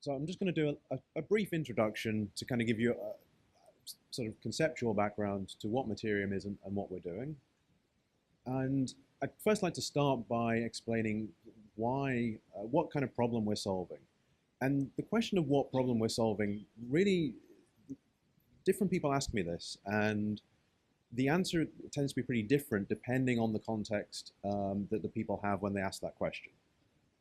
So I'm just going to do a brief introduction to kind of give you a sort of conceptual background to what Mattereum is and what we're doing. And I'd first like to start by explaining what kind of problem we're solving. And the question of what problem we're solving, really, different people ask me this, and the answer tends to be pretty different depending on the context that the people have when they ask that question.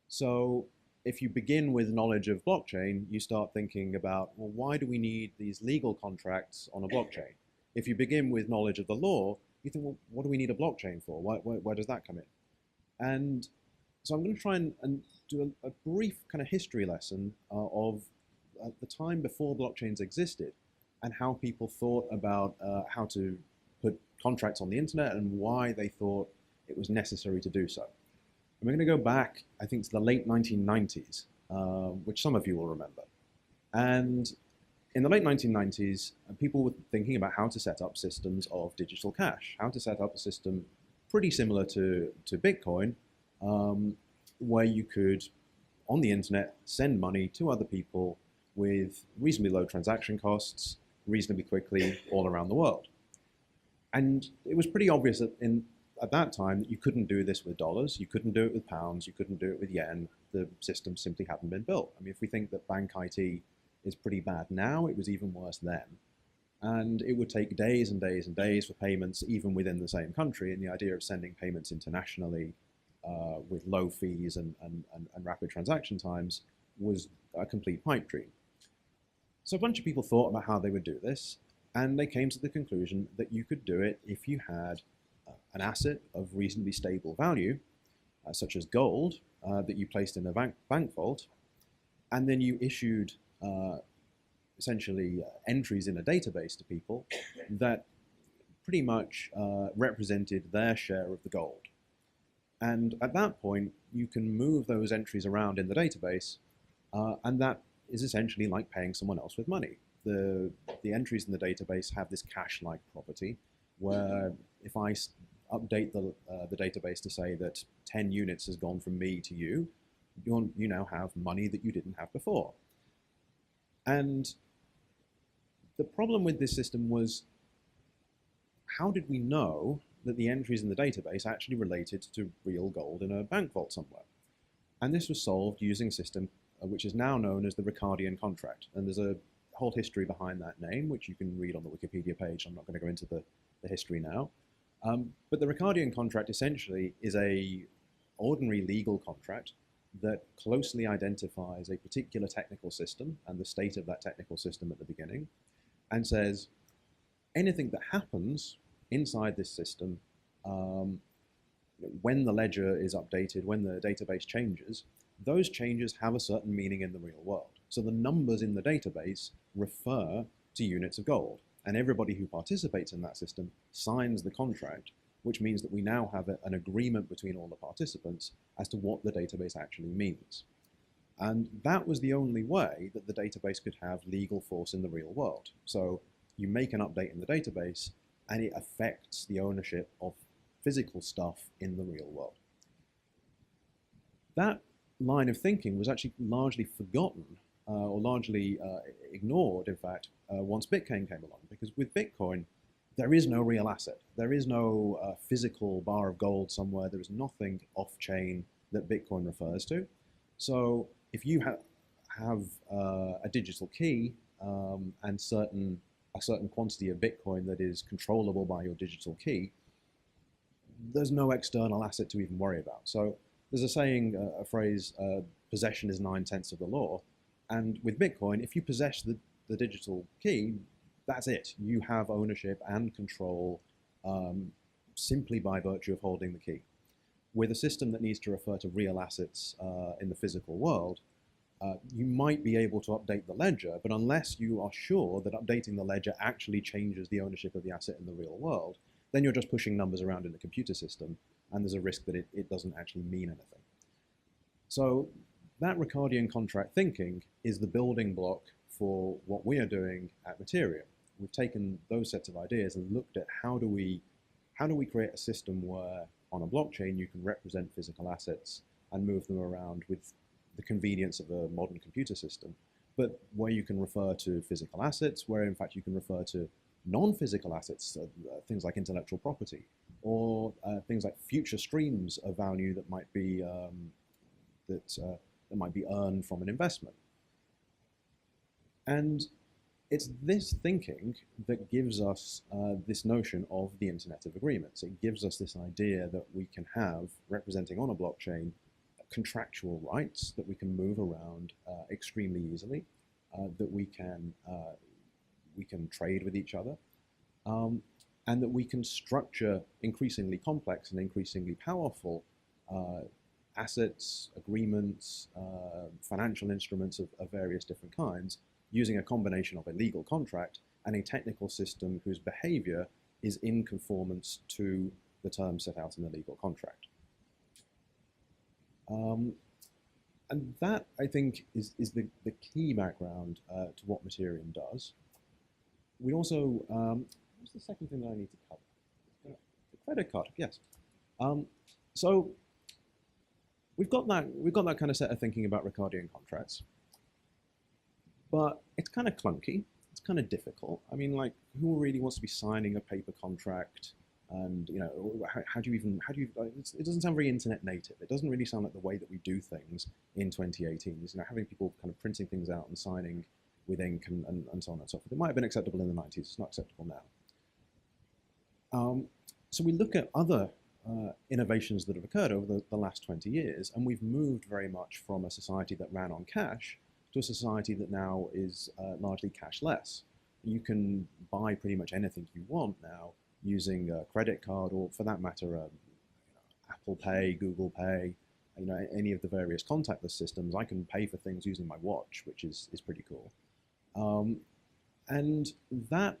So if you begin with knowledge of blockchain, you start thinking about, well, why do we need these legal contracts on a blockchain? If you begin with knowledge of the law, you think, well, what do we need a blockchain for? Where does that come in? And so I'm going to try and do a brief kind of history lesson of the time before blockchains existed and how people thought about how to put contracts on the internet and why they thought it was necessary to do so. And we're going to go back, I think, to the late 1990s, which some of you will remember. And in the late 1990s, people were thinking about how to set up systems of digital cash, how to set up a system pretty similar to Bitcoin, where you could, on the internet, send money to other people with reasonably low transaction costs, reasonably quickly, all around the world. And it was pretty obvious that at that time that you couldn't do this with dollars, you couldn't do it with pounds, you couldn't do it with yen. The system simply hadn't been built. I mean, if we think that bank IT is pretty bad now, it was even worse then. And it would take days and days and days for payments, even within the same country. And the idea of sending payments internationally with low fees and rapid transaction times was a complete pipe dream. So a bunch of people thought about how they would do this, and they came to the conclusion that you could do it if you had an asset of reasonably stable value, such as gold, that you placed in a bank vault, and then you issued essentially entries in a database to people that pretty much represented their share of the gold. And at that point, you can move those entries around in the database, and that is essentially like paying someone else with money. The entries in the database have this cash-like property, where if I update the database to say that 10 units has gone from me to you, you now have money that you didn't have before. And the problem with this system was, how did we know that the entries in the database actually related to real gold in a bank vault somewhere? And this was solved using a system which is now known as the Ricardian Contract. And there's a whole history behind that name, which you can read on the Wikipedia page. I'm not going to go into the history now. But the Ricardian Contract essentially is a ordinary legal contract that closely identifies a particular technical system and the state of that technical system at the beginning, and says anything that happens inside this system, when the ledger is updated, when the database changes, those changes have a certain meaning in the real world. So the numbers in the database refer to units of gold, and everybody who participates in that system signs the contract, which means that we now have an agreement between all the participants as to what the database actually means. And that was the only way that the database could have legal force in the real world. So you make an update in the database, and it affects the ownership of physical stuff in the real world. That line of thinking was actually largely forgotten or largely ignored, in fact, once Bitcoin came along. Because with Bitcoin, there is no real asset. There is no physical bar of gold somewhere. There is nothing off-chain that Bitcoin refers to. So if you have a digital key and a certain quantity of Bitcoin that is controllable by your digital key, there's no external asset to even worry about. So there's a saying, a phrase, possession is 9/10 of the law. And with Bitcoin, if you possess the digital key, that's it. You have ownership and control simply by virtue of holding the key. With a system that needs to refer to real assets in the physical world, you might be able to update the ledger, but unless you are sure that updating the ledger actually changes the ownership of the asset in the real world, then you're just pushing numbers around in the computer system, and there's a risk that it doesn't actually mean anything. So that Ricardian contract thinking is the building block for what we are doing at Mattereum. We've taken those sets of ideas and looked at how do we create a system where on a blockchain you can represent physical assets and move them around with the convenience of a modern computer system, but where you can refer to physical assets, where in fact you can refer to non-physical assets, things like intellectual property, or things like future streams of value that might be that might be earned from an investment. And it's this thinking that gives us this notion of the Internet of Agreements. It gives us this idea that we can have, representing on a blockchain, contractual rights that we can move around extremely easily, that we can trade with each other, and that we can structure increasingly complex and increasingly powerful assets, agreements, financial instruments of various different kinds, using a combination of a legal contract and a technical system whose behavior is in conformance to the terms set out in the legal contract. And that, I think, is the key background to what Mattereum does. We also, what's the second thing that I need to cover? The credit card, yes. So we've got that kind of set of thinking about Ricardian contracts, but it's kind of clunky. It's kind of difficult. I mean, like, who really wants to be signing a paper contract? And you know, how do you? It doesn't sound very internet native. It doesn't really sound like the way that we do things in 2018. You know, having people kind of printing things out and signing with ink and so on and so forth. It might have been acceptable in the 90s. It's not acceptable now. So we look at other innovations that have occurred over the last 20 years, and we've moved very much from a society that ran on cash to a society that now is largely cashless. You can buy pretty much anything you want now using a credit card, or for that matter, Apple Pay, Google Pay, you know, any of the various contactless systems. I can pay for things using my watch, which is pretty cool. And that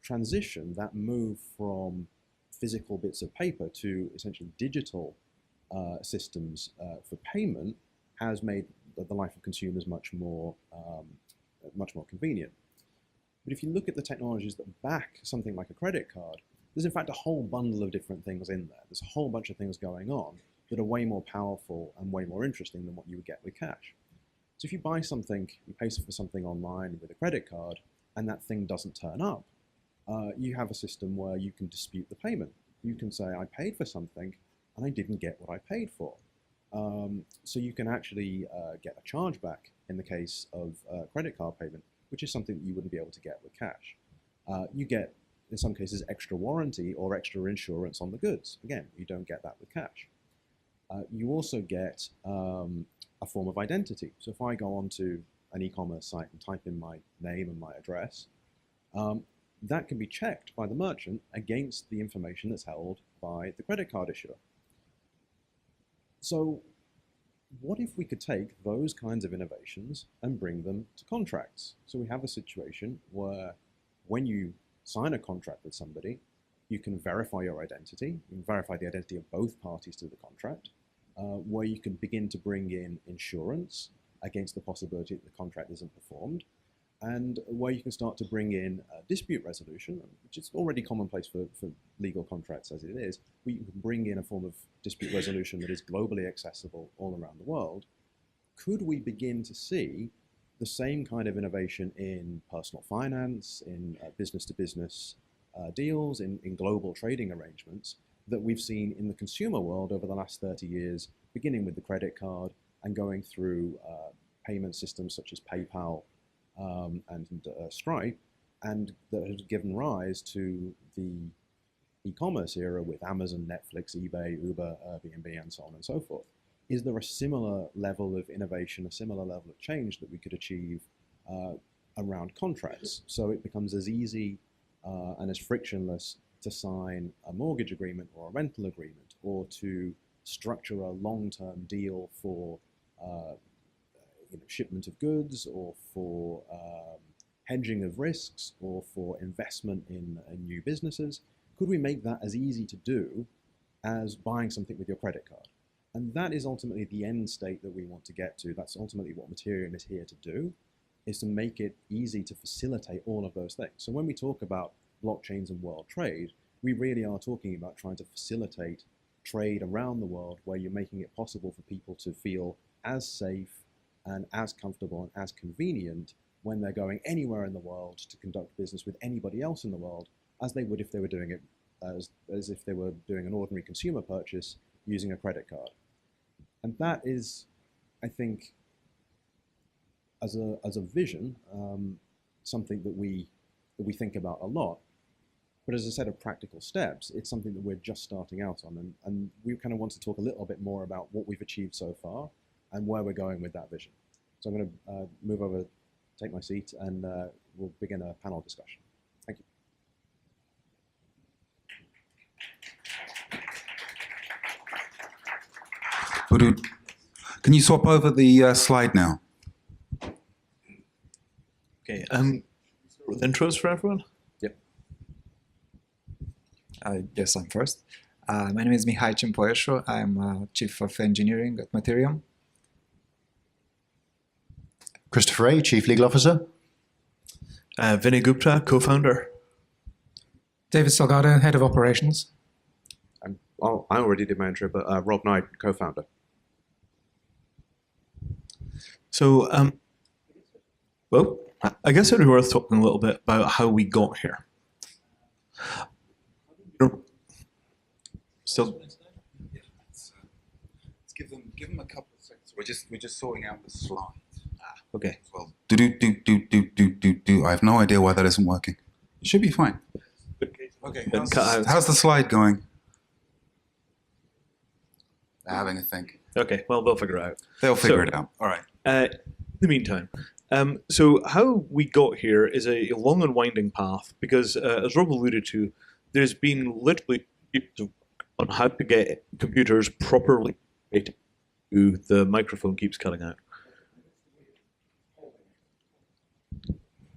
transition, that move from physical bits of paper to essentially digital systems for payment has made the life of consumers much more convenient. But if you look at the technologies that back something like a credit card, there's in fact a whole bundle of different things in there. There's a whole bunch of things going on that are way more powerful and way more interesting than what you would get with cash. So if you buy something, you pay for something online with a credit card, and that thing doesn't turn up, you have a system where you can dispute the payment. You can say, I paid for something, and I didn't get what I paid for. So you can actually get a chargeback in the case of credit card payment, which is something that you wouldn't be able to get with cash. You get, in some cases, extra warranty or extra insurance on the goods. Again, you don't get that with cash. You also get a form of identity. So if I go onto an e-commerce site and type in my name and my address, that can be checked by the merchant against the information that's held by the credit card issuer. So what if we could take those kinds of innovations and bring them to contracts? So we have a situation where when you sign a contract with somebody, you can verify your identity. You can verify the identity of both parties to the contract, where you can begin to bring in insurance against the possibility that the contract isn't performed, and where you can start to bring in dispute resolution, which is already commonplace for legal contracts as it is, where you can bring in a form of dispute resolution that is globally accessible all around the world. Could we begin to see the same kind of innovation in personal finance, in business-to-business deals, in global trading arrangements that we've seen in the consumer world over the last 30 years, beginning with the credit card and going through payment systems such as PayPal and Stripe, and that has given rise to the e-commerce era with Amazon, Netflix, eBay, Uber, Airbnb, and so on and so forth. Is there a similar level of innovation, a similar level of change that we could achieve around contracts? So it becomes as easy and as frictionless to sign a mortgage agreement or a rental agreement, or to structure a long-term deal for shipment of goods, or for hedging of risks, or for investment in new businesses. Could we make that as easy to do as buying something with your credit card? And that is ultimately the end state that we want to get to. That's ultimately what Mattereum is here to do, is to make it easy to facilitate all of those things. So when we talk about blockchains and world trade, we really are talking about trying to facilitate trade around the world, where you're making it possible for people to feel as safe, and as comfortable and as convenient when they're going anywhere in the world to conduct business with anybody else in the world as they would if they were doing it as if they were doing an ordinary consumer purchase using a credit card. And that is, I think, as a vision, something that we think about a lot. But as a set of practical steps, it's something that we're just starting out on. And we kind of want to talk a little bit more about what we've achieved so far and where we're going with that vision. So I'm going to move over, take my seat, and we'll begin a panel discussion. Thank you. Can you swap over the slide now? Okay, intros for everyone? Yep. Yes, I'm first. My name is Mihai Cimpoesu. I'm Chief of Engineering at Mattereum. Christopher Wray, Chief Legal Officer. Vinay Gupta, co-founder. David Salgado, Head of Operations. I already did my intro, but Rob Knight, co-founder. So, well, I guess it would be worth talking a little bit about how we got here. Still, let's give them a couple of seconds. We're just sorting out the slide. Okay. Well, I have no idea why that isn't working. It should be fine. Okay. How's the slide going? They're having a think. Okay. Well, they'll figure it out. They'll figure it out. All right. In the meantime, so how we got here is a long and winding path because, as Rob alluded to, there's been literally on how to get computers properly rated. The microphone keeps cutting out.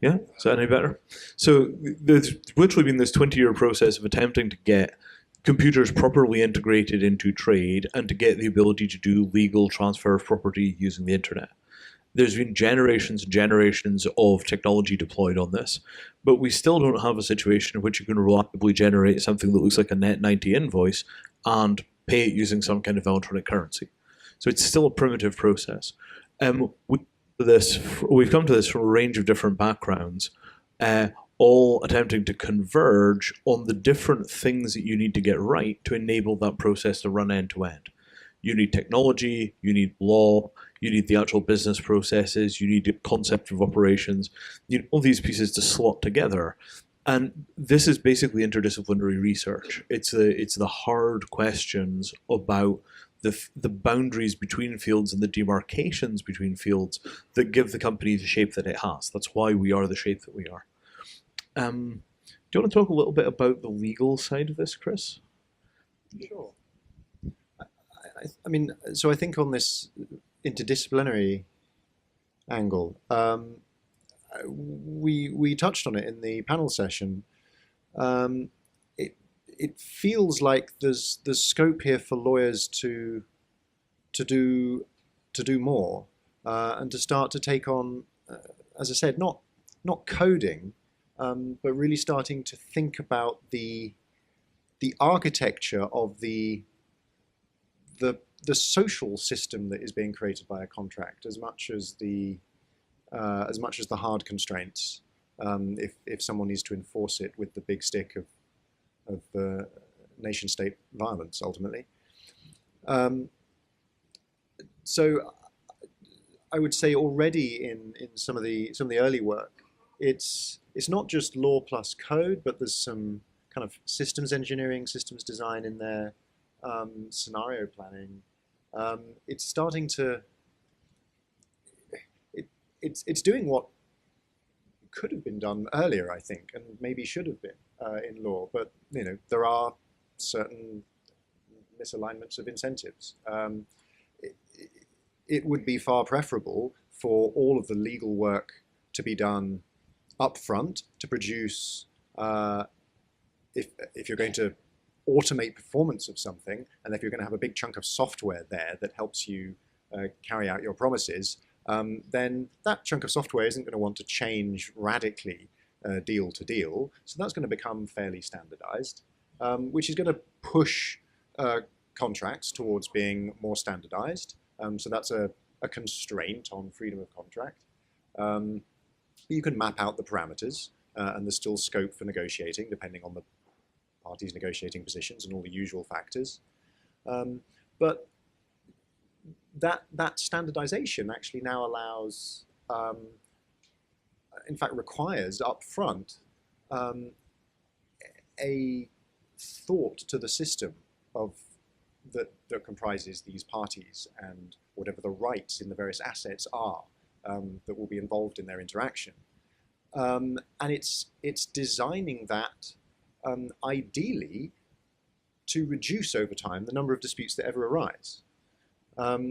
Yeah, is that any better? So there's literally been this 20-year process of attempting to get computers properly integrated into trade and to get the ability to do legal transfer of property using the internet. There's been generations and generations of technology deployed on this, but we still don't have a situation in which you can reliably generate something that looks like a net 90 invoice and pay it using some kind of electronic currency. So it's still a primitive process. We've come to this from a range of different backgrounds, all attempting to converge on the different things that you need to get right to enable that process to run end to end. You need technology, you need law, you need the actual business processes, you need the concept of operations, you need all these pieces to slot together. And this is basically interdisciplinary research. It's the hard questions about the boundaries between fields and the demarcations between fields that give the company the shape that it has. That's why we are the shape that we are. Do you want to talk a little bit about the legal side of this, Chris? Sure. I mean, so I think on this interdisciplinary angle, we touched on it in the panel session. It feels like there's scope here for lawyers to do more and to start to take on, as I said, not coding, but really starting to think about the architecture of the social system that is being created by a contract, as much as the hard constraints. If someone needs to enforce it with the big stick of nation-state violence, ultimately. So I would say already in some of the early work, it's not just law plus code, but there's some kind of systems engineering, systems design in there, scenario planning. It's starting to it's doing what could have been done earlier, I think, and maybe should have been in law. But there are certain misalignments of incentives. It would be far preferable for all of the legal work to be done up front to produce, if you're going to automate performance of something, and if you're going to have a big chunk of software there that helps you carry out your promises, then that chunk of software isn't going to want to change radically deal to deal. So that's going to become fairly standardized, which is going to push contracts towards being more standardized. So that's a a constraint on freedom of contract. You can map out the parameters, and there's still scope for negotiating, depending on the parties' negotiating positions and all the usual factors. But that standardization actually now allows, in fact, requires upfront a thought to the system of that comprises these parties and whatever the rights in the various assets are that will be involved in their interaction. And it's designing that ideally to reduce over time the number of disputes that ever arise.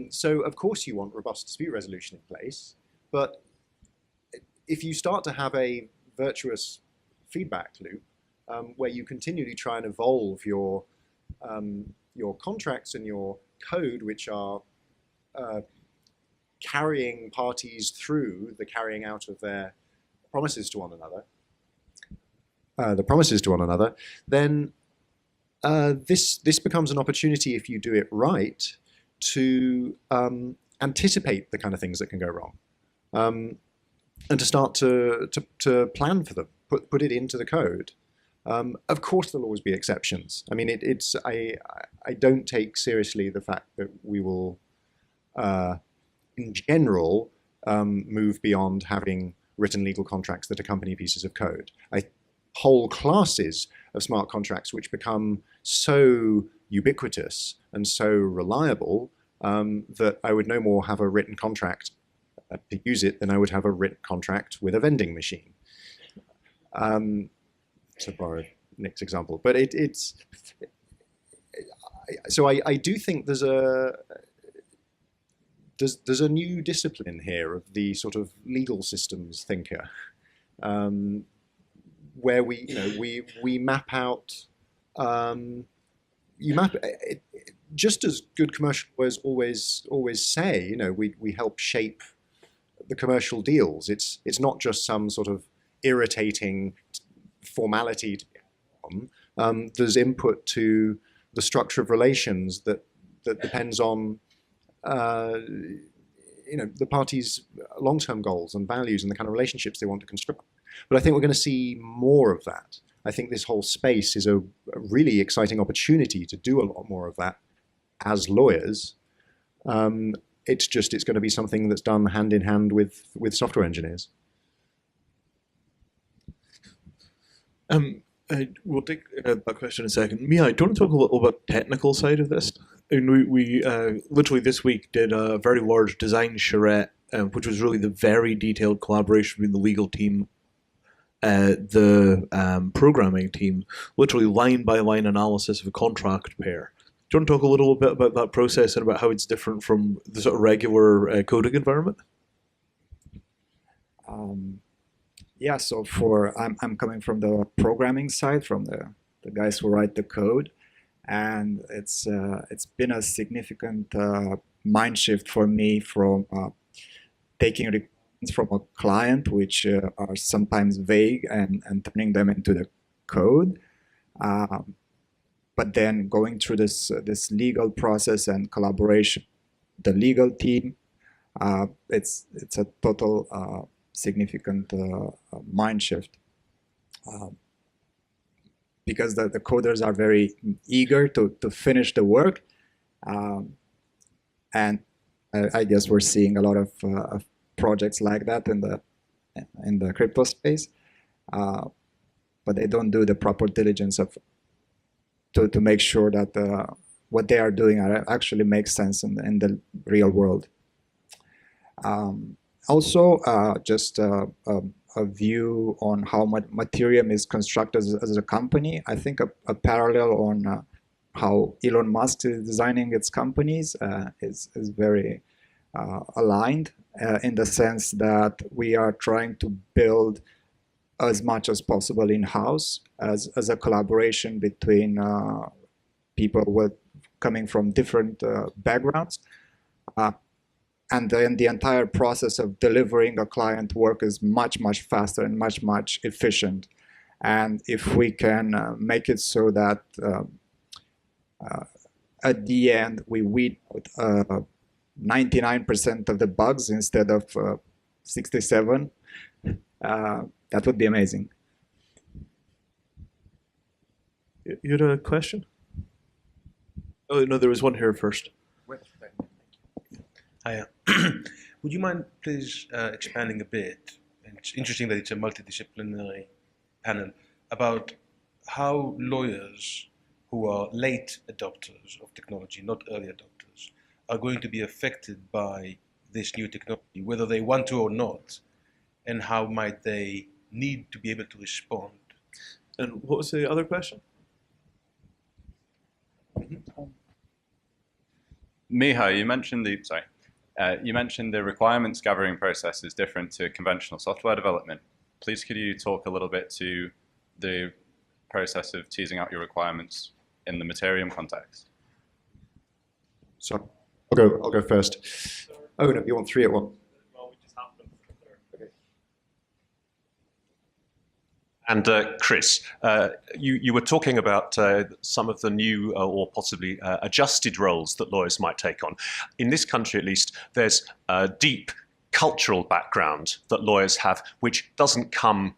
So of course you want robust dispute resolution in place, but if you start to have a virtuous feedback loop where you continually try and evolve your contracts and your code, which are carrying parties through the carrying out of their promises to one another, then this becomes an opportunity, if you do it right, to anticipate the kind of things that can go wrong, and to start to plan for them, put it into the code. Of course, there'll always be exceptions. I mean, I don't take seriously the fact that we will, in general, move beyond having written legal contracts that accompany pieces of code. Whole classes of smart contracts which become so ubiquitous and so reliable that I would no more have a written contract to use it than I would have a written contract with a vending machine. To borrow Nick's example, but so I do think there's a new discipline here of the sort of legal systems thinker, where we map out, just as good commercial lawyers always say, we help shape the commercial deals. It's not just some sort of irritating formality to get on. There's input to the structure of relations that depends on the parties' long-term goals and values and the kind of relationships they want to construct. But I think we're going to see more of that. I think this whole space is a really exciting opportunity to do a lot more of that as lawyers. It's going to be something that's done hand in hand with software engineers. We'll take that question in a second. Mihai, do you want to talk a little about the technical side of this? And we literally this week did a very large design charrette, which was really the very detailed collaboration between the legal team, the programming team, literally line by line analysis of a contract pair. Do you want to talk a little bit about that process and about how it's different from the sort of regular coding environment? Yeah, so I'm coming from the programming side, from the guys who write the code, and it's been a significant mind shift for me from taking requirements from a client, which are sometimes vague, and turning them into the code. But then going through this legal process and collaboration, the legal team, it's a total significant mind shift, because the coders are very eager to finish the work, and I guess we're seeing a lot of projects like that in the crypto space, but they don't do the proper diligence to make sure that what they are doing actually makes sense in the real world. Also, just a view on how Mattereum is constructed as a company. I think a parallel on how Elon Musk is designing its companies is very aligned, in the sense that we are trying to build as much as possible in-house as a collaboration between people coming from different backgrounds. And then the entire process of delivering a client work is much, much faster and much, much efficient. And if we can make it so that at the end we weed out 99% of the bugs instead of 67, that would be amazing. You had a question? Oh, no, there was one here first. Hiya. Would you mind please expanding a bit, and it's interesting that it's a multidisciplinary panel, about how lawyers who are late adopters of technology, not early adopters, are going to be affected by this new technology, whether they want to or not, and how might they need to be able to respond? And what was the other question? Mihai, you mentioned the requirements gathering process is different to conventional software development. Please could you talk a little bit to the process of teasing out your requirements in the Mattereum context? So I'll go first. Oh no, you want three at once? And Chris, you were talking about some of the new or possibly adjusted roles that lawyers might take on. In this country, at least, there's a deep cultural background that lawyers have, which doesn't come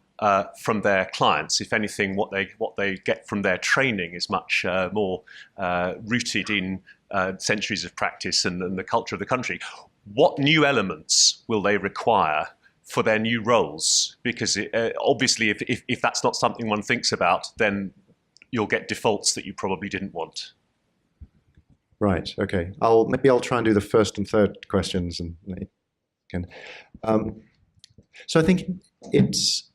from their clients. If anything, what they get from their training is much more rooted in centuries of practice and the culture of the country. What new elements will they require for their new roles? Because obviously, if that's not something one thinks about, then you'll get defaults that you probably didn't want. Right. Okay. Maybe I'll try and do the first and third questions, and you can. So I think it's.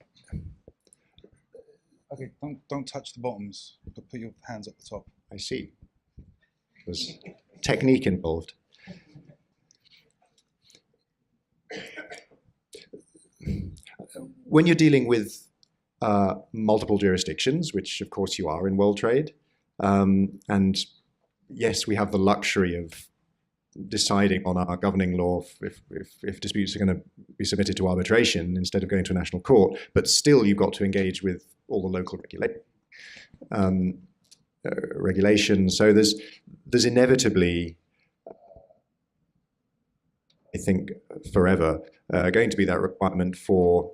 Okay. Don't touch the bottoms, but put your hands at the top. I see. There's technique involved. When you're dealing with multiple jurisdictions, which of course you are in world trade, and yes, we have the luxury of deciding on our governing law if disputes are going to be submitted to arbitration instead of going to a national court, but still you've got to engage with all the local regulations. So there's inevitably, I think, forever going to be that requirement for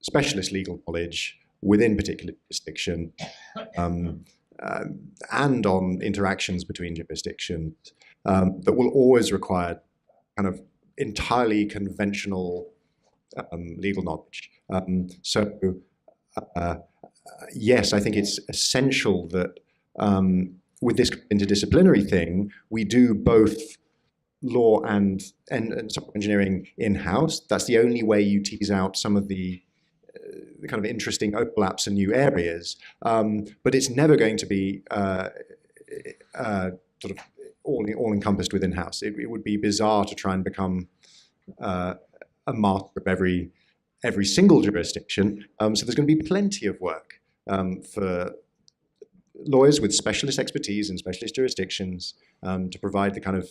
specialist legal knowledge within particular jurisdiction and on interactions between jurisdictions that will always require kind of entirely conventional legal knowledge. Yes, I think it's essential that with this interdisciplinary thing, we do both law and software engineering in-house. That's the only way you tease out some of the kind of interesting overlaps and new areas. But it's never going to be sort of all encompassed within in-house. It would be bizarre to try and become a master of every single jurisdiction. So there's going to be plenty of work for lawyers with specialist expertise in specialist jurisdictions to provide the kind of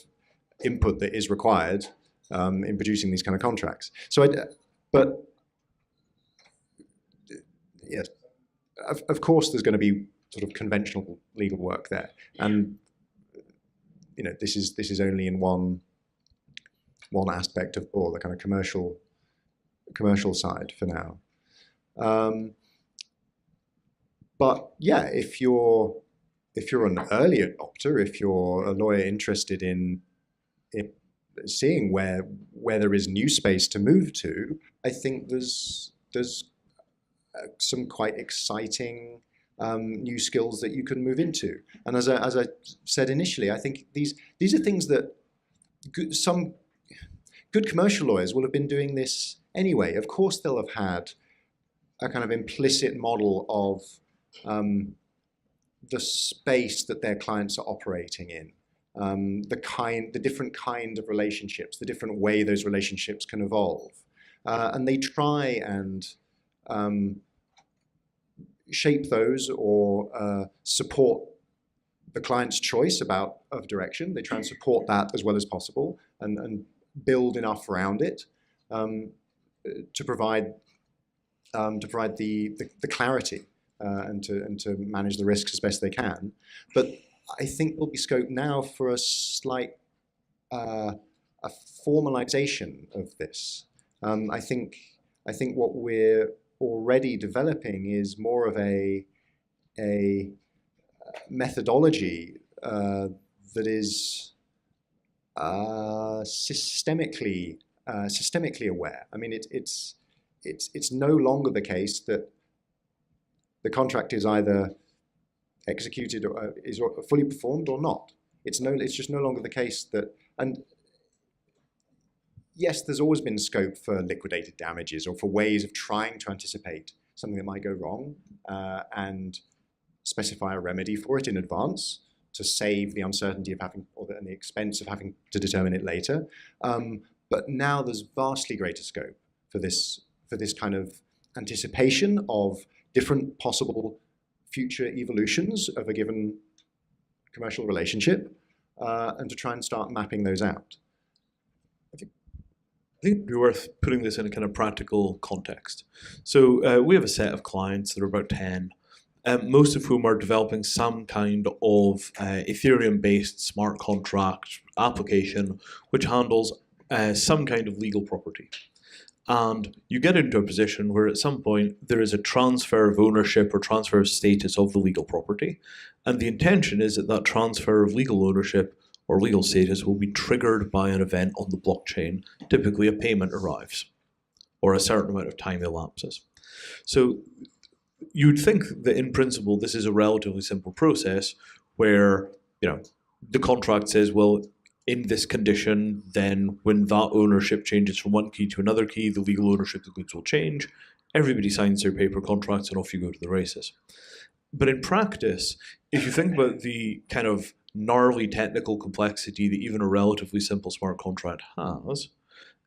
input that is required in producing these kind of contracts. So, but yes, of course, there's going to be sort of conventional legal work there, and you know, this is only in one aspect of law, the kind of commercial side for now. But yeah, if you're an early adopter, if you're a lawyer interested in seeing where there is new space to move to, I think there's some quite exciting new skills that you can move into. And as I said initially, I think these are things that some good commercial lawyers will have been doing this anyway. Of course, they'll have had a kind of implicit model of the space that their clients are operating in. The different kind of relationships, the different way those relationships can evolve. And they try and shape those or support the client's choice of direction. They try and support that as well as possible and build enough around it to provide the clarity and to manage the risks as best they can. But I think there'll be scope now for a slight a formalization of this. I think what we're already developing is more of a methodology that is systemically aware. I mean, it's no longer the case that the contract is either executed or is fully performed or not. It's just no longer the case that, and yes, there's always been scope for liquidated damages or for ways of trying to anticipate something that might go wrong and specify a remedy for it in advance to save the uncertainty of having, and the expense of having to determine it later. But now there's vastly greater scope for this kind of anticipation of different possible future evolutions of a given commercial relationship, and to try and start mapping those out. I think it'd be worth putting this in a kind of practical context. So we have a set of clients that are about 10, most of whom are developing some kind of Ethereum-based smart contract application which handles some kind of legal property. And you get into a position where at some point there is a transfer of ownership or transfer of status of the legal property. And the intention is that that transfer of legal ownership or legal status will be triggered by an event on the blockchain. Typically a payment arrives or a certain amount of time elapses. So you'd think that in principle this is a relatively simple process where, you know, the contract says, well, in this condition, then when that ownership changes from one key to another key, the legal ownership of the goods will change. Everybody signs their paper contracts and off you go to the races. But in practice, if you think about the kind of gnarly technical complexity that even a relatively simple smart contract has,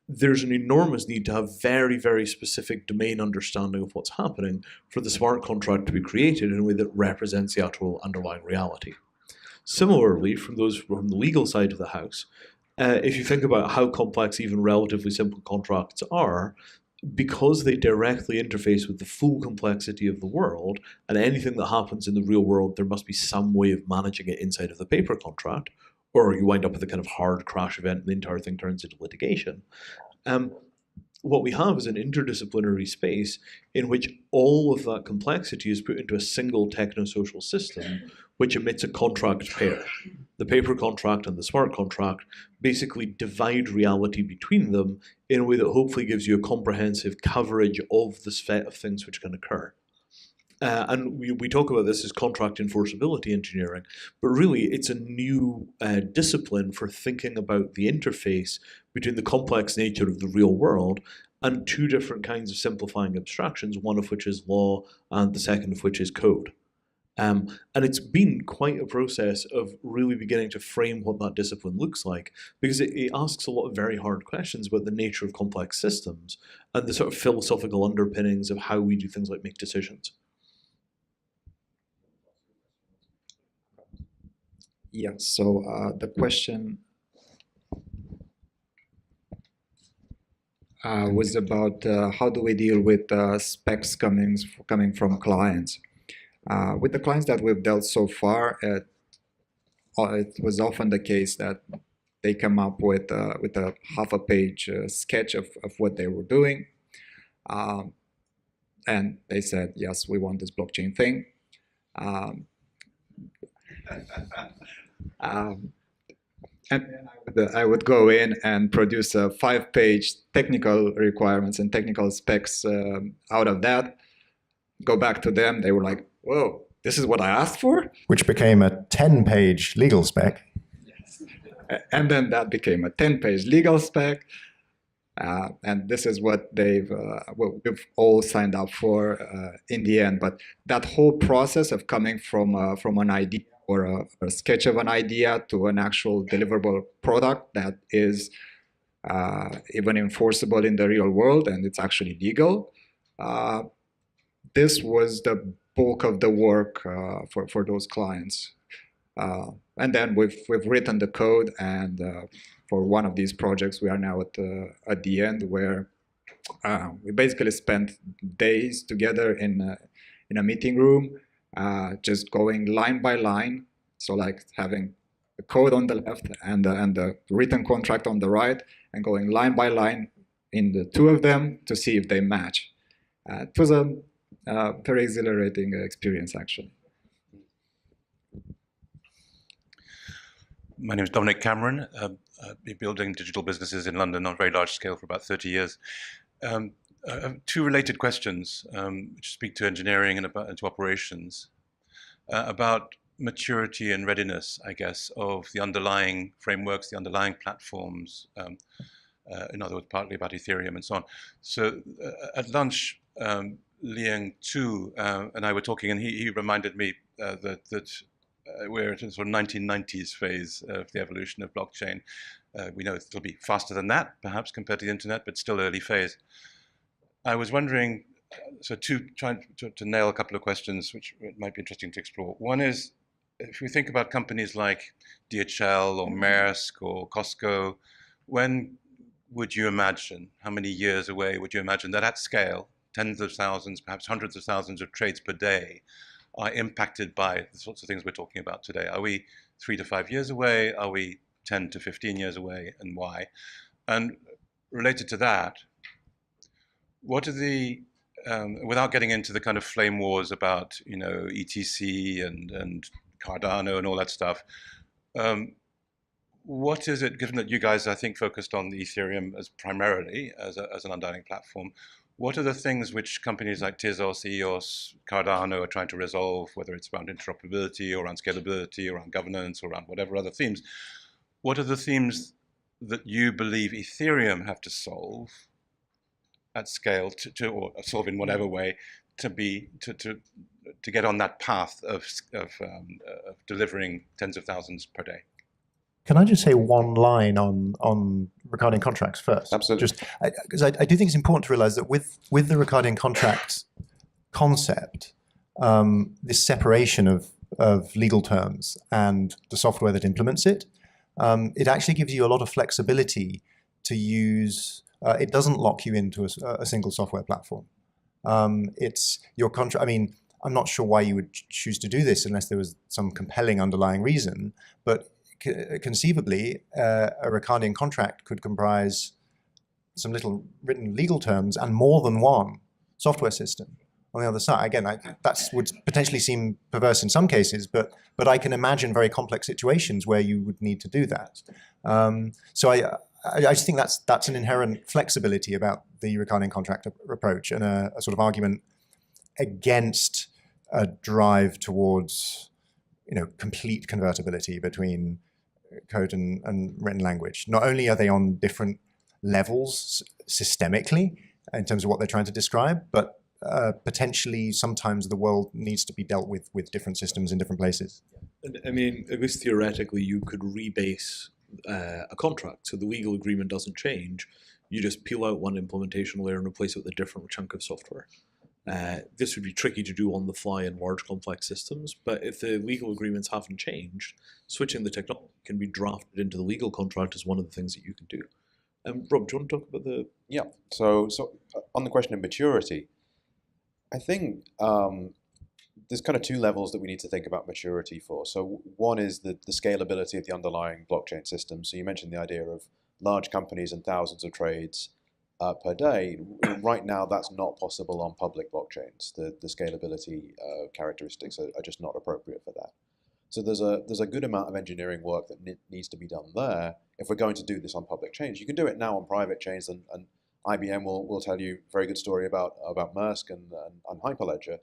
there's an enormous need to have very, very specific domain understanding of what's happening for the smart contract to be created in a way that represents the actual underlying reality. Similarly, from the legal side of the house, if you think about how complex even relatively simple contracts are, because they directly interface with the full complexity of the world, and anything that happens in the real world, there must be some way of managing it inside of the paper contract, or you wind up with a kind of hard crash event and the entire thing turns into litigation. What we have is an interdisciplinary space in which all of that complexity is put into a single technosocial system which emits a contract pair. The paper contract and the smart contract basically divide reality between them in a way that hopefully gives you a comprehensive coverage of the set of things which can occur. And we talk about this as contract enforceability engineering, but really it's a new discipline for thinking about the interface between the complex nature of the real world and two different kinds of simplifying abstractions, one of which is law and the second of which is code. And it's been quite a process of really beginning to frame what that discipline looks like, because it asks a lot of very hard questions about the nature of complex systems and the sort of philosophical underpinnings of how we do things like make decisions. Yeah, so the question was about how do we deal with specs coming from clients. With the clients that we've dealt so far, it was often the case that they come up with a half-a-page sketch of what they were doing, and they said, yes, we want this blockchain thing. And then I would go in and produce a 5-page technical requirements and technical specs out of that, go back to them, they were like, whoa, this is what I asked for? Which became a 10-page legal spec. Yes. And then that became a 10-page legal spec. And this is what we've all signed up for in the end. But that whole process of coming from an idea or a sketch of an idea to an actual deliverable product that is even enforceable in the real world and it's actually legal, this was the bulk of the work for those clients. And then we've written the code, and for one of these projects, we are now at the end where we basically spent days together in a meeting room, just going line by line. So like having the code on the left and the written contract on the right, and going line by line in the two of them to see if they match. It was a very exhilarating experience, actually. My name is Dominic Cameron. I've been building digital businesses in London on a very large scale for about 30 years. Two related questions, which speak to engineering and to operations, about maturity and readiness, I guess, of the underlying frameworks, the underlying platforms, in other words, partly about Ethereum and so on. So at lunch, Liang Tu and I were talking, and he reminded me that we're at a sort of 1990s phase of the evolution of blockchain. We know it'll be faster than that, perhaps, compared to the internet, but still early phase. I was wondering, so trying to nail a couple of questions, which might be interesting to explore. One is, if we think about companies like DHL or Maersk or Costco, when would you imagine, how many years away would you imagine that at scale, tens of thousands, perhaps hundreds of thousands of trades per day are impacted by the sorts of things we're talking about today? Are we 3 to 5 years away? Are we 10 to 15 years away, and why? And related to that, what are the, without getting into the kind of flame wars about, you know, ETC and Cardano and all that stuff, what is it, given that you guys, I think, focused on the Ethereum as primarily as an underlying platform, what are the things which companies like Tezos, EOS, Cardano are trying to resolve, whether it's around interoperability or around scalability, around governance, or around whatever other themes? What are the themes that you believe Ethereum have to solve at scale, or solve in whatever way, to get on that path of delivering tens of thousands per day? Can I just say one line on Ricardian contracts first? Absolutely. Just because I do think it's important to realize that with the Ricardian contract concept, this separation of legal terms and the software that implements it, it actually gives you a lot of flexibility to use. It doesn't lock you into a single software platform. It's your contract. I mean, I'm not sure why you would choose to do this unless there was some compelling underlying reason, but conceivably, a Ricardian contract could comprise some little written legal terms and more than one software system on the other side. Again, that would potentially seem perverse in some cases, but I can imagine very complex situations where you would need to do that. So I just think that's an inherent flexibility about the Ricardian contract approach, and a sort of argument against a drive towards, you know, complete convertibility between code and written language. Not only are they on different levels systemically in terms of what they're trying to describe, but potentially sometimes the world needs to be dealt with different systems in different places. I mean, at least theoretically, you could rebase a contract, so the legal agreement doesn't change. You just peel out one implementation layer and replace it with a different chunk of software. This would be tricky to do on the fly in large complex systems, but if the legal agreements haven't changed, switching the technology can be drafted into the legal contract is one of the things that you can do. Rob, do you want to talk about the... Yeah, so on the question of maturity, I think there's kind of two levels that we need to think about maturity for. So one is the scalability of the underlying blockchain system. So you mentioned the idea of large companies and thousands of trades per day. Right now, that's not possible on public blockchains. The scalability characteristics are just not appropriate for that. So there's a good amount of engineering work that needs to be done there if we're going to do this on public chains. You can do it now on private chains, and IBM will tell you a very good story about Maersk and Hyperledger.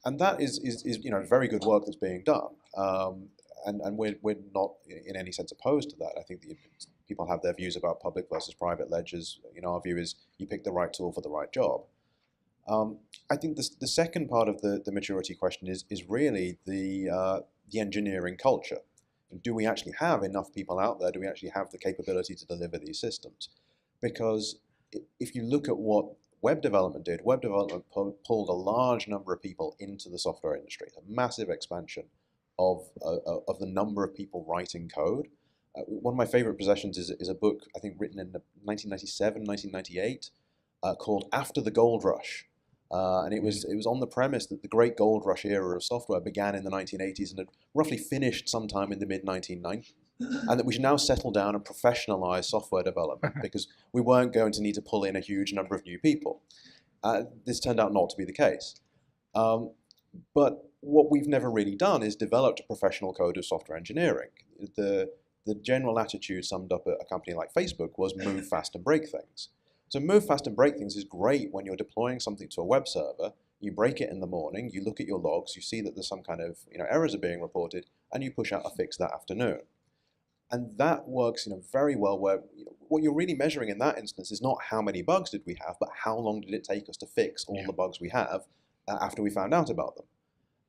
And that is you know, very good work that's being done. And we're not in any sense opposed to that. I think people have their views about public versus private ledgers. You know, our view is you pick the right tool for the right job. I think the second part of the maturity question is really the engineering culture. Do we actually have enough people out there? Do we actually have the capability to deliver these systems? Because if you look at what web development did, web development pulled a large number of people into the software industry, a massive expansion of the number of people writing code. One of my favorite possessions is a book, I think, written in 1997, 1998, called After the Gold Rush, And it was on the premise that the great gold rush era of software began in the 1980s and had roughly finished sometime in the mid-1990s, and that we should now settle down and professionalize software development because we weren't going to need to pull in a huge number of new people. This turned out not to be the case. But what we've never really done is developed a professional code of software engineering. The general attitude summed up at a company like Facebook was move fast and break things. So move fast and break things is great when you're deploying something to a web server. You break it in the morning, you look at your logs, you see that there's some kind of errors are being reported, and you push out a fix that afternoon. And that works very well where what you're really measuring in that instance is not how many bugs did we have, but how long did it take us to fix all the bugs we have after we found out about them.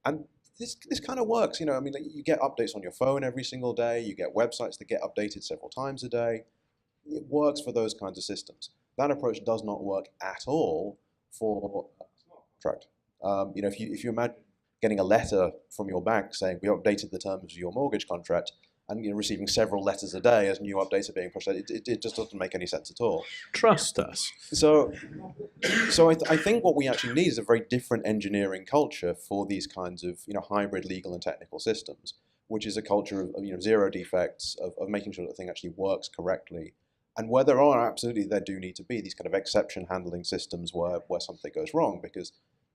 And this kind of works. You get updates on your phone every single day, you get websites that get updated several times a day. It works for those kinds of systems. That approach does not work at all for a smart contract. If you imagine getting a letter from your bank saying we updated the terms of your mortgage contract, and receiving several letters a day as new updates are being pushed out, it just doesn't make any sense at all. Trust us. So I think what we actually need is a very different engineering culture for these kinds of hybrid legal and technical systems, which is a culture of zero defects, of making sure that the thing actually works correctly. And where there do need to be these kind of exception handling systems where something goes wrong, because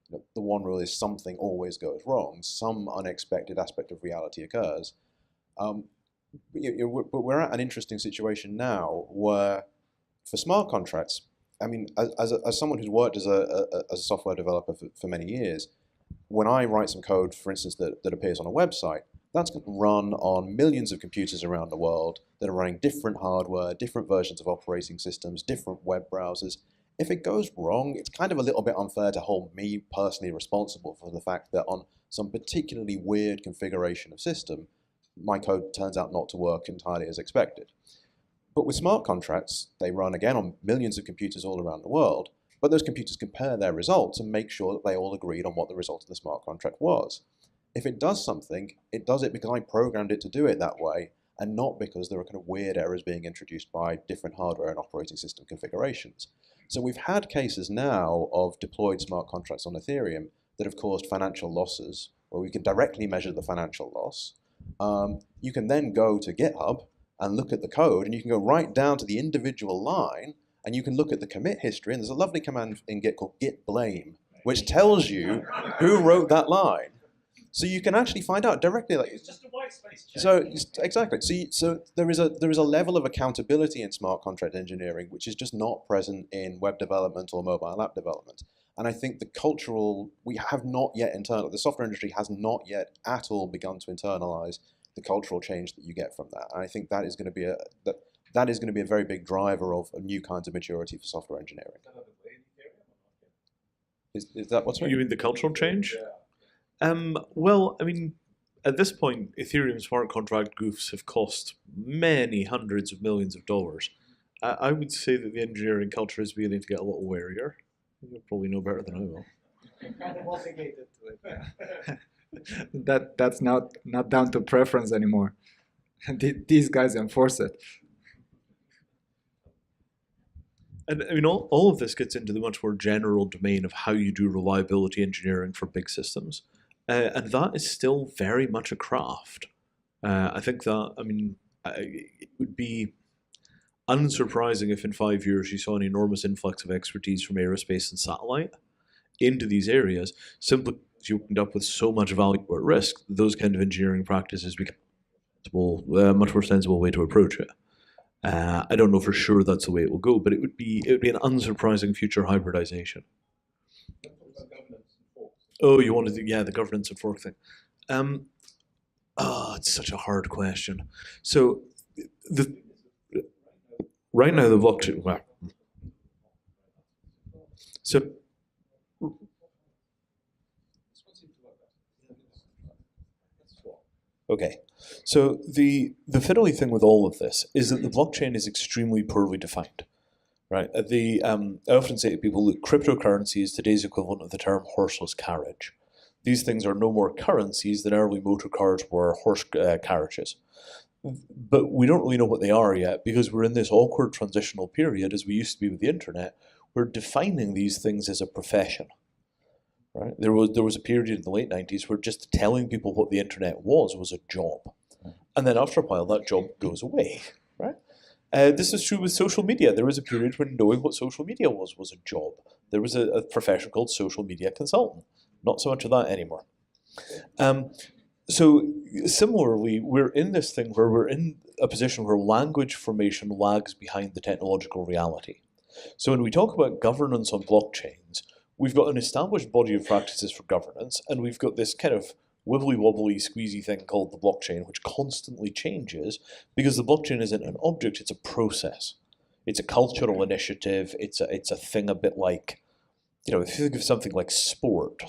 the one rule is something always goes wrong. Some unexpected aspect of reality occurs. But we're at an interesting situation now where, for smart contracts, as someone who's worked as a software developer for many years, when I write some code, for instance, that appears on a website, that's going to run on millions of computers around the world that are running different hardware, different versions of operating systems, different web browsers. If it goes wrong, it's kind of a little bit unfair to hold me personally responsible for the fact that on some particularly weird configuration of system, my code turns out not to work entirely as expected. But with smart contracts, they run again on millions of computers all around the world, but those computers compare their results and make sure that they all agreed on what the result of the smart contract was. If it does something, it does it because I programmed it to do it that way, and not because there are kind of weird errors being introduced by different hardware and operating system configurations. So we've had cases now of deployed smart contracts on Ethereum that have caused financial losses, where we can directly measure the financial loss. You can then go to GitHub and look at the code, and you can go right down to the individual line, and you can look at the commit history, and there's a lovely command in Git called git blame, which tells you who wrote that line. So you can actually find out directly. It's just a white space check. So exactly. So there is a level of accountability in smart contract engineering which is just not present in web development or mobile app development. And I think the software industry has not yet at all begun to internalize the cultural change that you get from that. And I think that is going to be a very big driver of new kinds of maturity for software engineering. Is that what's right? You mean the cultural change? Well, at this point, Ethereum smart contract goofs have cost many hundreds of millions of dollars. I would say that the engineering culture is beginning to get a little warier. You probably know better than I will. Kind of obligated to it. That's not down to preference anymore. These guys enforce it. And all of this gets into the much more general domain of how you do reliability engineering for big systems. And that is still very much a craft. I think that, it would be unsurprising if in 5 years you saw an enormous influx of expertise from aerospace and satellite into these areas, simply because you end up with so much value at risk. Those kind of engineering practices become a much more sensible way to approach it. I don't know for sure that's the way it will go, but it would be an unsurprising future hybridization. Oh, you wanted to, the governance and fork thing. It's such a hard question. So, right now the blockchain. Well, so. Okay, so the fiddly thing with all of this is that the blockchain is extremely poorly defined, right? I often say to people that cryptocurrency is today's equivalent of the term horseless carriage. These things are no more currencies than early motor cars were horse carriages. But we don't really know what they are yet because we're in this awkward transitional period, as we used to be with the internet. We're defining these things as a profession. right? There was a period in the late 90s where just telling people what the internet was a job. And then after a while, that job goes away, right? This is true with social media. There was a period when knowing what social media was a job. There was a profession called social media consultant. Not so much of that anymore. So similarly, we're in this thing where we're in a position where language formation lags behind the technological reality. So when we talk about governance on blockchains, we've got an established body of practices for governance, and we've got this kind of wibbly-wobbly, squeezy thing called the blockchain, which constantly changes because the blockchain isn't an object, it's a process. It's a cultural initiative, it's a thing a bit like, if you think of something like sport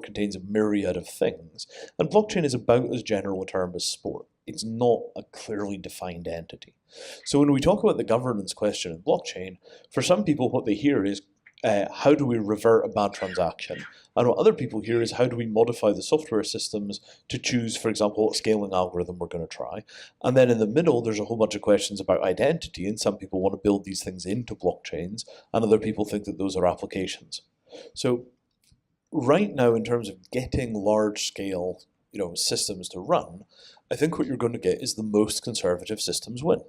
contains a myriad of things, and blockchain is about as general a term as sport. It's not a clearly defined entity. So when we talk about the governance question in blockchain, for some people what they hear is, how do we revert a bad transaction? And what other people hear is, how do we modify the software systems to choose, for example, what scaling algorithm we're going to try? And then in the middle, there's a whole bunch of questions about identity, and some people want to build these things into blockchains, and other people think that those are applications. So right now, in terms of getting large-scale systems to run, I think what you're going to get is the most conservative systems win.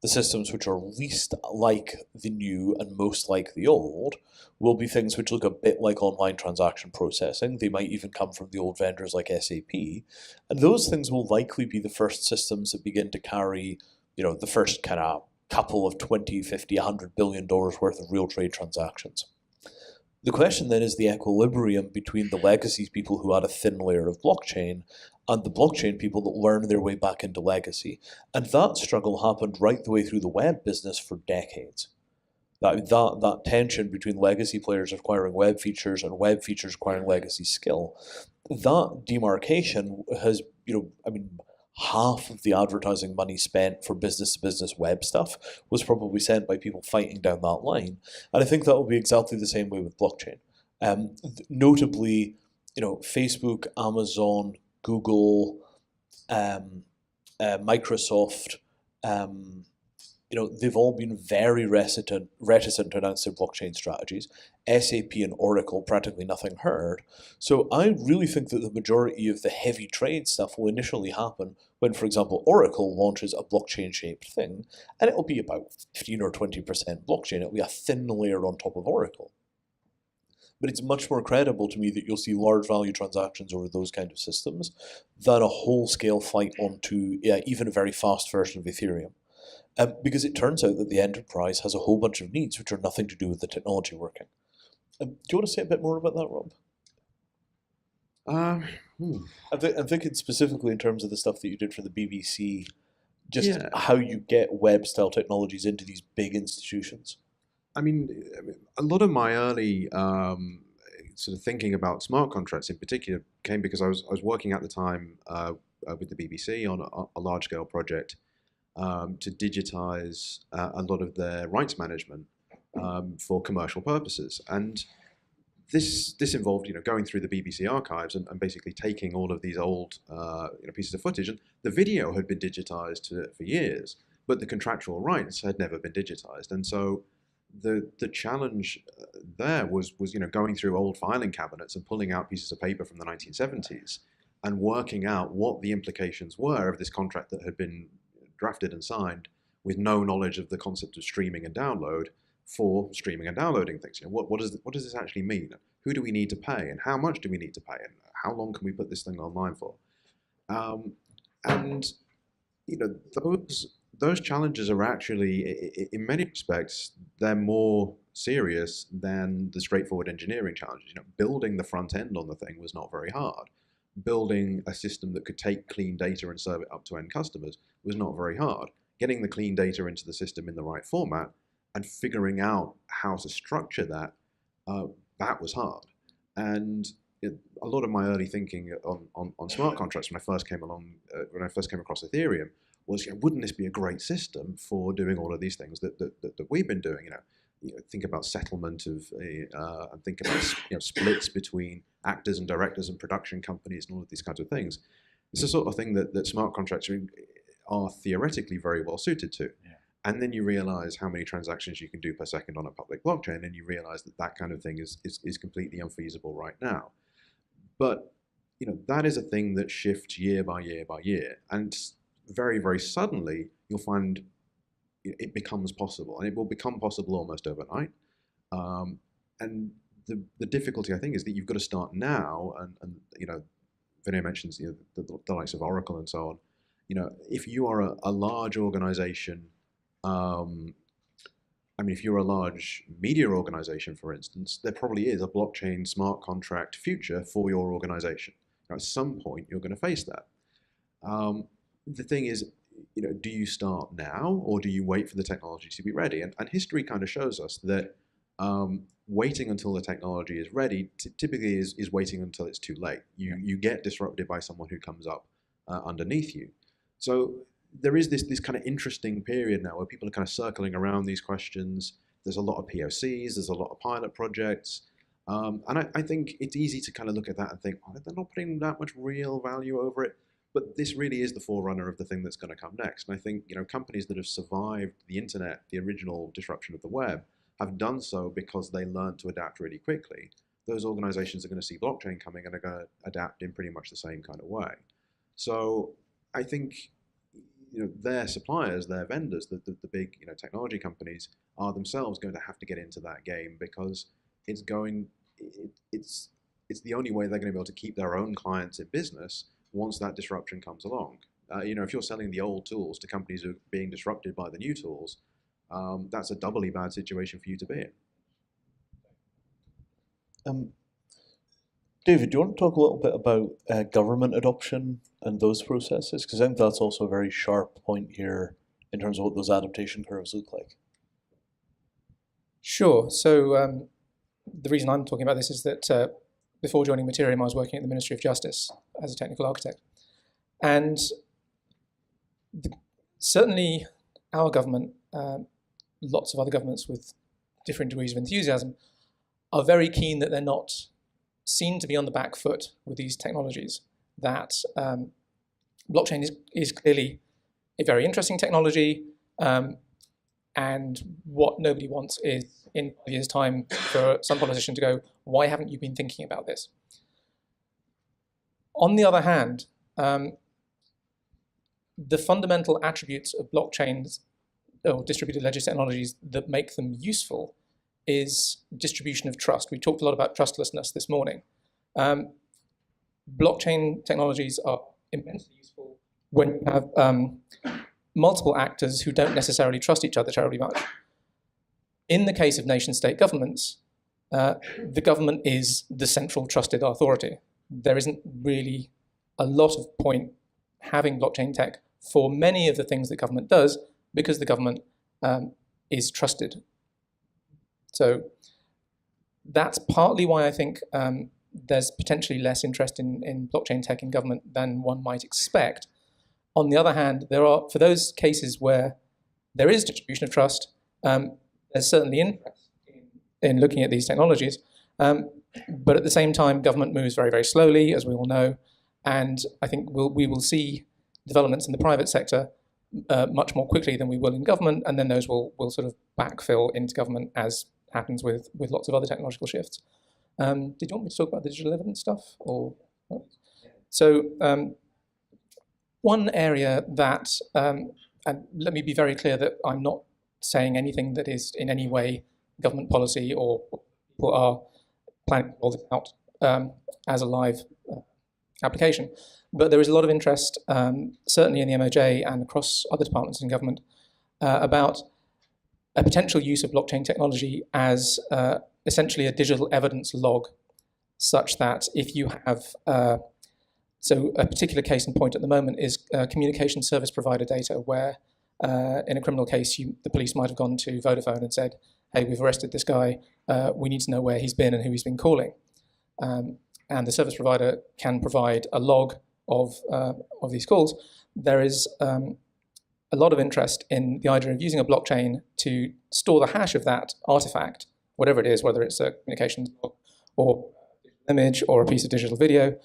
The systems which are least like the new and most like the old will be things which look a bit like online transaction processing. They might even come from the old vendors like SAP. And those things will likely be the first systems that begin to carry, the first kind of couple of 20, 50, $100 billion worth of real trade transactions. The question then is the equilibrium between the legacy people who add a thin layer of blockchain and the blockchain people that learn their way back into legacy. And that struggle happened right the way through the web business for decades. That tension between legacy players acquiring web features and web features acquiring legacy skill, that demarcation has, half of the advertising money spent for business-to-business web stuff was probably sent by people fighting down that line. And I think that will be exactly the same way with blockchain. Notably, Facebook, Amazon, Google, Microsoft, they've all been very reticent to announce their blockchain strategies. SAP and Oracle, practically nothing heard. So I really think that the majority of the heavy trade stuff will initially happen when, for example, Oracle launches a blockchain-shaped thing, and it'll be about 15 or 20% blockchain. It'll be a thin layer on top of Oracle. But it's much more credible to me that you'll see large value transactions over those kind of systems than a whole-scale fight onto even a very fast version of Ethereum. Because it turns out that the enterprise has a whole bunch of needs which are nothing to do with the technology working. Do you want to say a bit more about that, Rob? I'm thinking specifically in terms of the stuff that you did for the BBC, just how you get web-style technologies into these big institutions. I mean, a lot of my early sort of thinking about smart contracts in particular came because I was working at the time with the BBC on a large-scale project to digitize a lot of their rights management for commercial purposes. And this involved, going through the BBC archives and basically taking all of these old pieces of footage. And the video had been digitized for years, but the contractual rights had never been digitized. And so the challenge there was going through old filing cabinets and pulling out pieces of paper from the 1970s and working out what the implications were of this contract that had been drafted and signed with no knowledge of the concept of streaming and download for streaming and downloading things. What does this actually mean? Who do we need to pay, and how much do we need to pay, and how long can we put this thing online for? And those challenges are actually, in many respects, they're more serious than the straightforward engineering challenges. Building the front end on the thing was not very hard. Building a system that could take clean data and serve it up to end customers was not very hard. Getting the clean data into the system in the right format and figuring out how to structure that, that was hard. And a lot of my early thinking on smart contracts when I first came across Ethereum was, wouldn't this be a great system for doing all of these things that we've been doing? Think about settlement of, and think about splits between actors and directors and production companies and all of these kinds of things. It's the sort of thing that smart contracts are theoretically very well suited to. Yeah. And then you realize how many transactions you can do per second on a public blockchain, and you realize that kind of thing is completely unfeasible right now. But that is a thing that shifts year by year by year, and very, very suddenly you'll find it becomes possible, and it will become possible almost overnight. And the difficulty, I think, is that you've got to start now, and Vinay mentions the likes of Oracle and so on. If you are a large organization, if you're a large media organization, for instance, there probably is a blockchain smart contract future for your organization. At some point, you're going to face that. The thing is, do you start now, or do you wait for the technology to be ready? And history kind of shows us that waiting until the technology is ready typically is waiting until it's too late. You get disrupted by someone who comes up underneath you. So there is this kind of interesting period now where people are kind of circling around these questions. There's a lot of POCs, there's a lot of pilot projects. And I think it's easy to kind of look at that and think, oh, they're not putting that much real value over it. But this really is the forerunner of the thing that's going to come next. And I think companies that have survived the internet, the original disruption of the web, have done so because they learned to adapt really quickly. Those organizations are going to see blockchain coming and are going to adapt in pretty much the same kind of way. So I think their suppliers, their vendors, the big technology companies are themselves going to have to get into that game, because it's the only way they're going to be able to keep their own clients in business once that disruption comes along. If you're selling the old tools to companies who are being disrupted by the new tools, that's a doubly bad situation for you to be in. David, do you want to talk a little bit about government adoption and those processes? Because I think that's also a very sharp point here in terms of what those adaptation curves look like. Sure. So the reason I'm talking about this is that before joining Mattereum, I was working at the Ministry of Justice as a technical architect. And certainly our government, lots of other governments with different degrees of enthusiasm, are very keen that they're not seen to be on the back foot with these technologies. That blockchain is clearly a very interesting technology, and what nobody wants is in 5 years' time for some politician to go, why haven't you been thinking about this? On the other hand, the fundamental attributes of blockchains or distributed ledger technologies that make them useful is distribution of trust. We talked a lot about trustlessness this morning. Blockchain technologies are immensely useful when you have multiple actors who don't necessarily trust each other terribly much. In the case of nation-state governments, the government is the central trusted authority. There isn't really a lot of point having blockchain tech for many of the things that government does, because the government is trusted. So that's partly why I think there's potentially less interest in blockchain tech in government than one might expect. On the other hand, there are, for those cases where there is distribution of trust, there's certainly interest in looking at these technologies. But at the same time, government moves very, very slowly, as we all know. And I think we will see developments in the private sector much more quickly than we will in government, and then those will sort of backfill into government, as happens with lots of other technological shifts. Did you want me to talk about the digital evidence stuff? Or so one area that, and let me be very clear that I'm not saying anything that is in any way government policy or people are planning to roll this out as a live application. But there is a lot of interest, certainly in the MOJ and across other departments in government, about a potential use of blockchain technology as essentially a digital evidence log, such that if you have, so a particular case in point at the moment is communication service provider data, where in a criminal case, the police might have gone to Vodafone and said, hey, we've arrested this guy, we need to know where he's been and who he's been calling. And the service provider can provide a log of these calls. There is a lot of interest in the idea of using a blockchain to store the hash of that artifact, whatever it is, whether it's a communications log or image or a piece of digital video,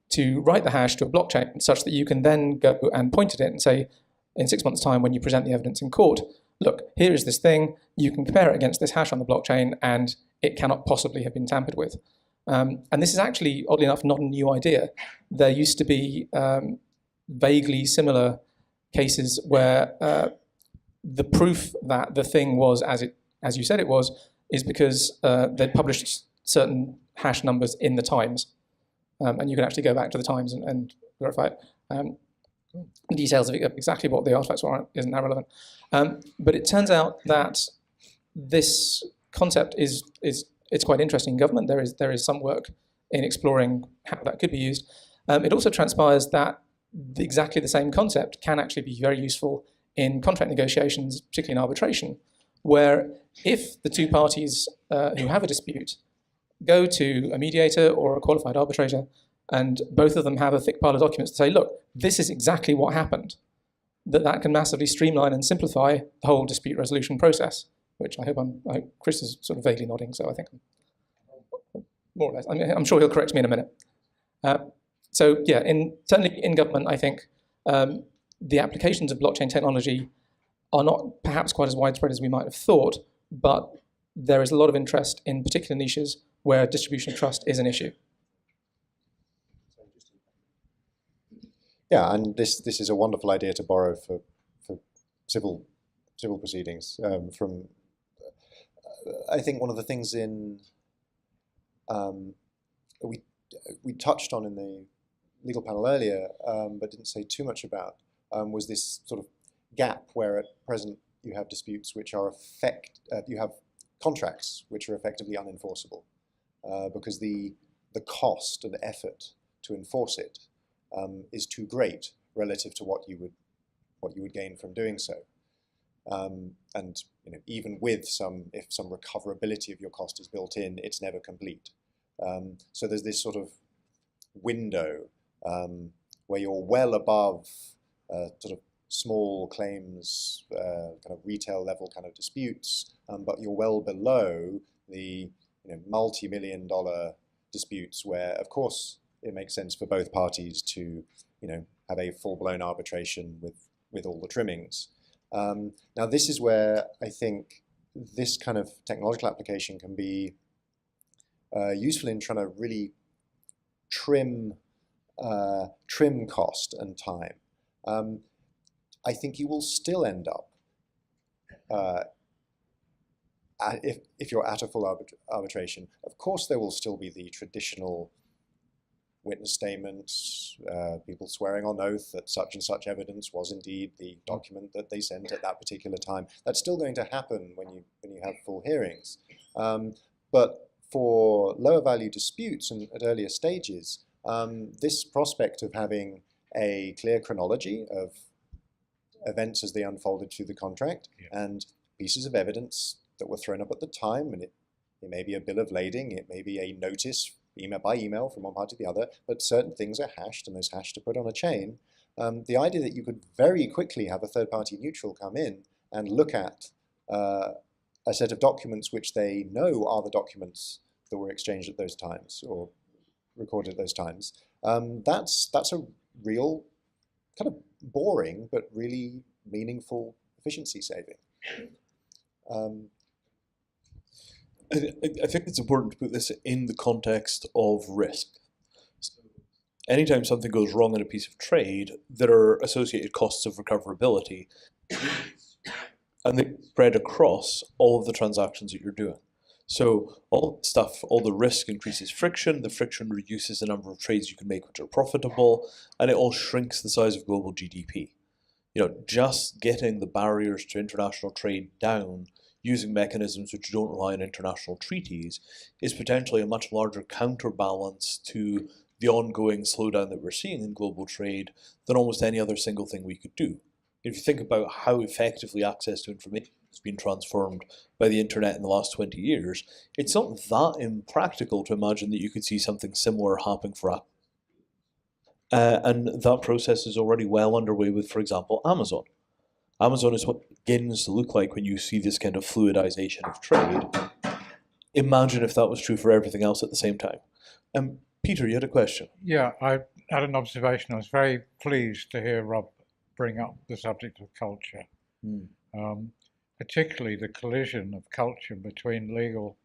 to write the hash to a blockchain such that you can then go and point at it and say, in 6 months' time, when you present the evidence in court, look, here is this thing, you can compare it against this hash on the blockchain, and it cannot possibly have been tampered with. And this is actually, oddly enough, not a new idea. There used to be vaguely similar cases where the proof that the thing was as you said it was, is because they published certain hash numbers in the Times. And you can actually go back to the Times and verify it. The details of exactly what the artifacts were isn't that relevant. But it turns out that this concept it's quite interesting in government. There is some work in exploring how that could be used. It also transpires that exactly the same concept can actually be very useful in contract negotiations, particularly in arbitration, where if the two parties who have a dispute go to a mediator or a qualified arbitrator, and both of them have a thick pile of documents to say, look, this is exactly what happened, that can massively streamline and simplify the whole dispute resolution process, which I hope Chris is sort of vaguely nodding, so I think I'm more or less. I'm sure he'll correct me in a minute. So yeah, certainly in government, I think the applications of blockchain technology are not perhaps quite as widespread as we might have thought, but there is a lot of interest in particular niches where distribution of trust is an issue. Yeah, and this is a wonderful idea to borrow for civil proceedings. I think one of the things we touched on in the legal panel earlier, but didn't say too much about, was this sort of gap where at present you have disputes which are you have contracts which are effectively unenforceable because the cost and effort to enforce it is too great relative to what you would gain from doing so. And even with if some recoverability of your cost is built in, it's never complete. So there's this sort of window where you're well above sort of small claims, kind of retail level kind of disputes, but you're well below the multi-million-dollar disputes where, of course, it makes sense for both parties to have a full-blown arbitration with all the trimmings. Now, this is where I think this kind of technological application can be useful in trying to really trim cost and time. I think you will still end up, if you're at a full arbitration, of course there will still be the traditional witness statements, people swearing on oath that such and such evidence was indeed the document that they sent at that particular time. That's still going to happen when you have full hearings. But for lower value disputes and at earlier stages, this prospect of having a clear chronology of events as they unfolded through the contract and pieces of evidence that were thrown up at the time, and it may be a bill of lading, it may be a notice email by email from one party to the other, but certain things are hashed and those hashed are put on a chain. The idea that you could very quickly have a third-party neutral come in and look at a set of documents which they know are the documents that were exchanged at those times or recorded at those times, that's a real kind of boring but really meaningful efficiency saving. I think it's important to put this in the context of risk. So anytime something goes wrong in a piece of trade, there are associated costs of recoverability, and they spread across all of the transactions that you're doing. So all stuff, all the risk increases friction, the friction reduces the number of trades you can make which are profitable, and it all shrinks the size of global GDP. Just getting the barriers to international trade down using mechanisms which don't rely on international treaties is potentially a much larger counterbalance to the ongoing slowdown that we're seeing in global trade than almost any other single thing we could do. If you think about how effectively access to information has been transformed by the internet in the last 20 years, it's not that impractical to imagine that you could see something similar happening for Apple. And that process is already well underway with, for example, Amazon. Amazon is what it begins to look like when you see this kind of fluidization of trade. Imagine if that was true for everything else at the same time. Peter, you had a question. Yeah, I had an observation. I was very pleased to hear Rob bring up the subject of culture, particularly the collision of culture between legal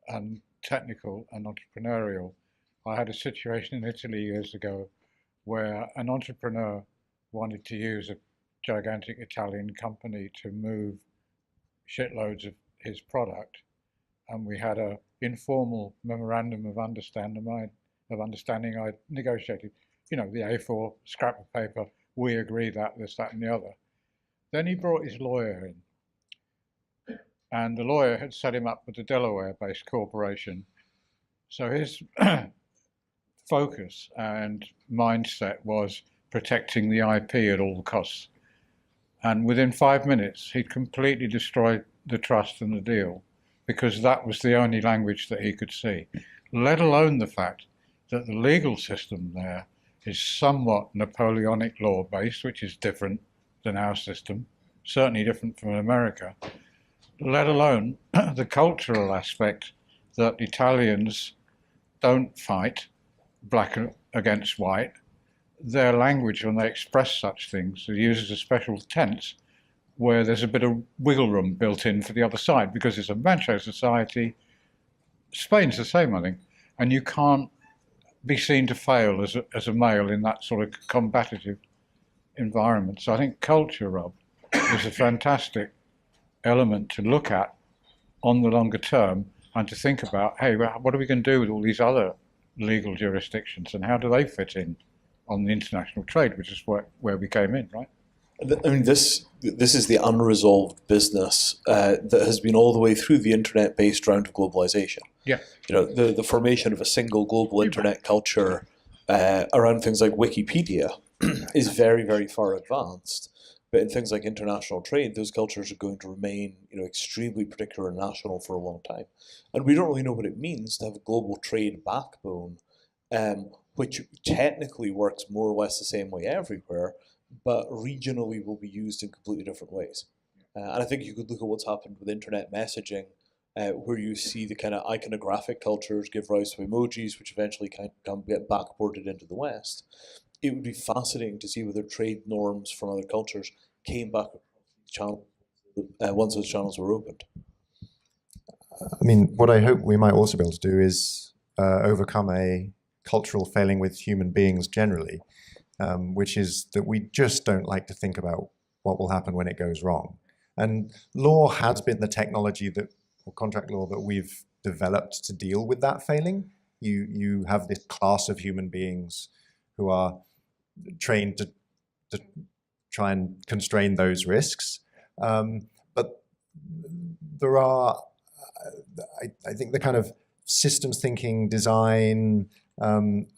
and technical and entrepreneurial. I had a situation in Italy years ago where an entrepreneur wanted to use a gigantic Italian company to move shitloads of his product, and we had an informal memorandum of understanding. I negotiated, the A4 scrap of paper. We agree that this, that, and the other. Then he brought his lawyer in, and the lawyer had set him up with a Delaware-based corporation. So his focus and mindset was protecting the IP at all costs. And within 5 minutes, he'd completely destroyed the trust and the deal, because that was the only language that he could see, let alone the fact that the legal system there is somewhat Napoleonic law-based, which is different than our system, certainly different from America, let alone the cultural aspect that Italians don't fight black against white. Their language, when they express such things, uses a special tense where there's a bit of wiggle room built in for the other side, because it's a macho society. Spain's the same, I think, and you can't be seen to fail as a male in that sort of combative environment. So I think culture, Rob, is a fantastic element to look at on the longer term, and to think about, hey, what are we going to do with all these other legal jurisdictions, and how do they fit in on the international trade, which is where we came in, right? I mean, this is the unresolved business that has been all the way through the internet-based round of globalization. Yeah. The formation of a single global internet culture around things like Wikipedia is very, very far advanced. But in things like international trade, those cultures are going to remain, extremely particular and national for a long time. And we don't really know what it means to have a global trade backbone, which technically works more or less the same way everywhere, but regionally will be used in completely different ways. And I think you could look at what's happened with internet messaging, where you see the kind of iconographic cultures give rise to emojis, which eventually can get backported into the West. It would be fascinating to see whether trade norms from other cultures came back once those channels were opened. I mean, what I hope we might also be able to do is overcome a cultural failing with human beings generally, which is that we just don't like to think about what will happen when it goes wrong. And law has been the technology or contract law that we've developed to deal with that failing. You have this class of human beings who are trained to try and constrain those risks. But there are, I think, the kind of systems thinking, design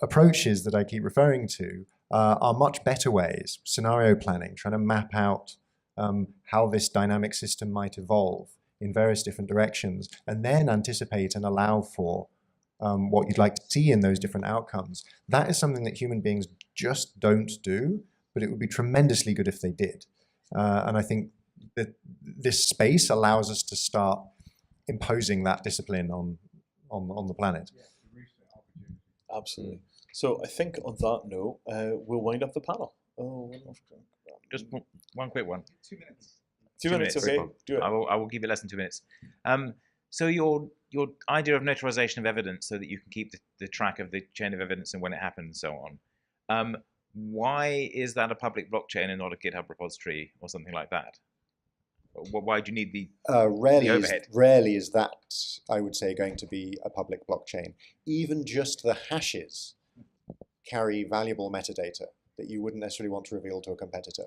approaches that I keep referring to are much better ways. Scenario planning, trying to map out how this dynamic system might evolve in various different directions, and then anticipate and allow for what you'd like to see in those different outcomes. That is something that human beings just don't do, but it would be tremendously good if they did. And I think that this space allows us to start imposing that discipline on the planet. Absolutely. So I think on that note, we'll wind up the panel. Just one quick one. 2 minutes. 2 minutes, okay. Do it. I will give you less than 2 minutes. So your idea of notarization of evidence, so that you can keep the track of the chain of evidence and when it happened and so on. Why is that a public blockchain and not a GitHub repository or something like that? Why do you need the overhead? Rarely is that, I would say, going to be a public blockchain. Even just the hashes carry valuable metadata that you wouldn't necessarily want to reveal to a competitor.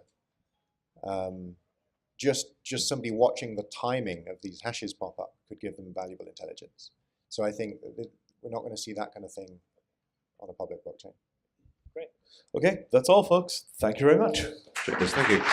Just somebody watching the timing of these hashes pop up could give them valuable intelligence. So I think that we're not going to see that kind of thing on a public blockchain. Great. Okay, that's all, folks. Thank you very much. Thank you.